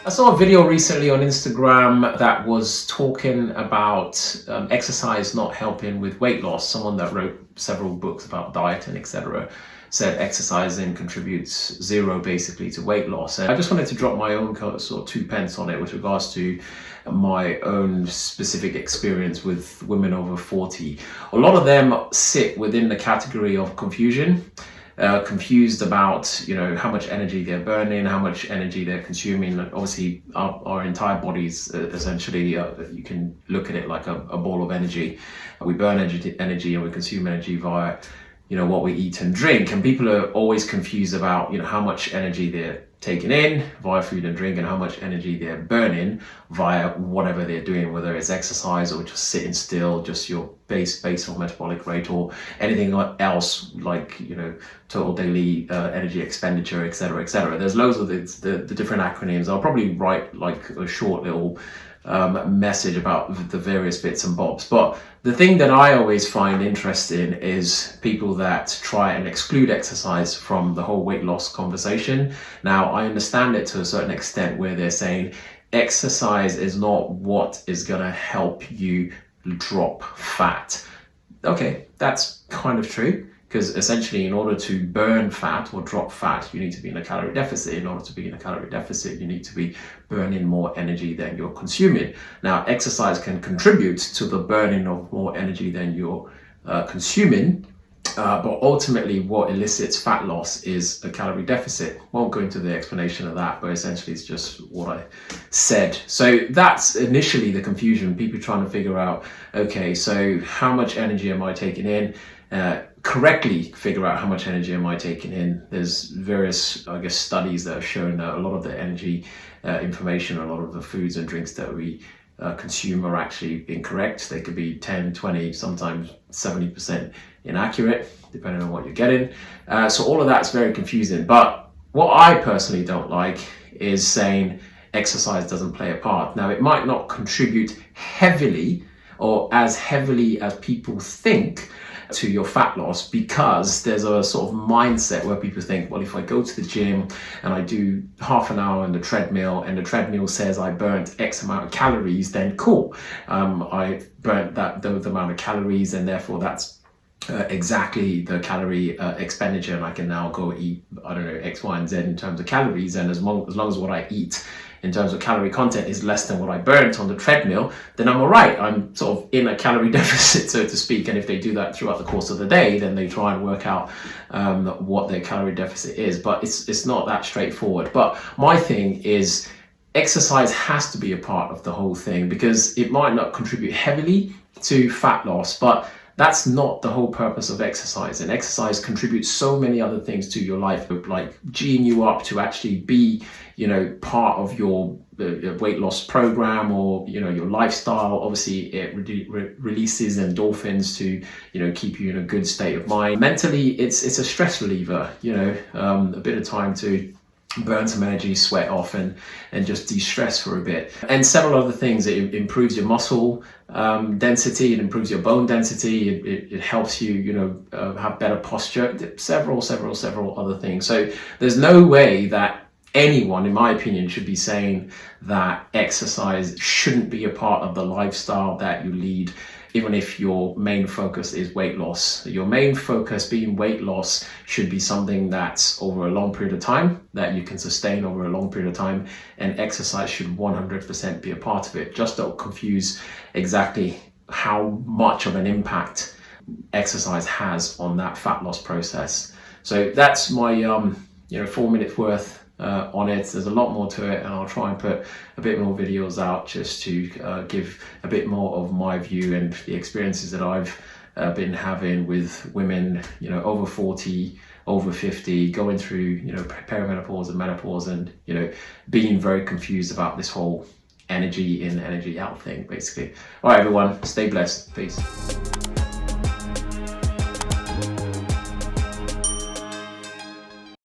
I saw a video recently on Instagram that was talking about exercise not helping with weight loss. Someone that wrote several books about diet and etc. said exercising contributes zero basically to weight loss. And I just wanted to drop my own sort of 2 pence on it with regards to my own specific experience with women over 40. A lot of them sit within the category of confusion. Confused about how much energy they're burning, how much energy they're consuming. Obviously our entire bodies essentially you can look at it like a ball of energy. We burn energy and we consume energy via what we eat and drink, and people are always confused about how much energy they're taking in via food and drink and how much energy they're burning via whatever they're doing, whether it's exercise or just sitting still, just your basal metabolic rate, or anything else like total daily energy expenditure, etc., etc. There's loads of the different acronyms. I'll probably write like a short little message about the various bits and bobs. But the thing that I always find interesting is people that try and exclude exercise from the whole weight loss conversation. Now, I understand it to a certain extent where they're saying exercise is not what is going to help you drop fat. Okay, that's kind of true, because essentially in order to burn fat or drop fat, you need to be in a calorie deficit. In order to be in a calorie deficit, you need to be burning more energy than you're consuming. Now, exercise can contribute to the burning of more energy than you're consuming, but ultimately what elicits fat loss is a calorie deficit. Won't go into the explanation of that, but essentially it's just what I said. So that's initially the confusion, people trying to figure out, okay, so how much energy am I taking in? Correctly figure out how much energy am I taking in. There's various, studies that have shown that a lot of the energy information, a lot of the foods and drinks that we consume are actually incorrect. They could be 10, 20, sometimes 70% inaccurate, depending on what you're getting. So all of that's very confusing. But what I personally don't like is saying exercise doesn't play a part. Now, it might not contribute heavily or as heavily as people think to your fat loss, because there's a sort of mindset where people think, well, if I go to the gym and I do half an hour on the treadmill and the treadmill says I burnt X amount of calories, then cool. I burnt those amount of calories, and therefore that's exactly the calorie expenditure, and I can now go eat, X, Y, and Z in terms of calories. And as long as what I eat in terms of calorie content is less than what I burnt on the treadmill, then I'm all right. I'm sort of in a calorie deficit, so to speak. And if they do that throughout the course of the day, then they try and work out what their calorie deficit is. But it's not that straightforward. But my thing is, exercise has to be a part of the whole thing, because it might not contribute heavily to fat loss, but that's not the whole purpose of exercise. And exercise contributes so many other things to your life, like geeing you up to actually be, part of your weight loss program or, your lifestyle. Obviously, it releases endorphins to, keep you in a good state of mind. Mentally, it's a stress reliever, a bit of time to burn some energy, sweat off, and just de-stress for a bit. And several other things. It improves your muscle density, it improves your bone density, it helps you have better posture, several other things. So there's no way that anyone, in my opinion, should be saying that exercise shouldn't be a part of the lifestyle that you lead, even if your main focus is weight loss. Your main focus being weight loss should be something that's over a long period of time, that you can sustain over a long period of time, and exercise should 100% be a part of it. Just don't confuse exactly how much of an impact exercise has on that fat loss process. So that's my 4 minutes worth on it. There's a lot more to it, and I'll try and put a bit more videos out just to give a bit more of my view and the experiences that I've been having with women, over 40, over 50, going through, perimenopause and menopause, and, being very confused about this whole energy in, energy out thing, basically. All right, everyone, stay blessed. Peace.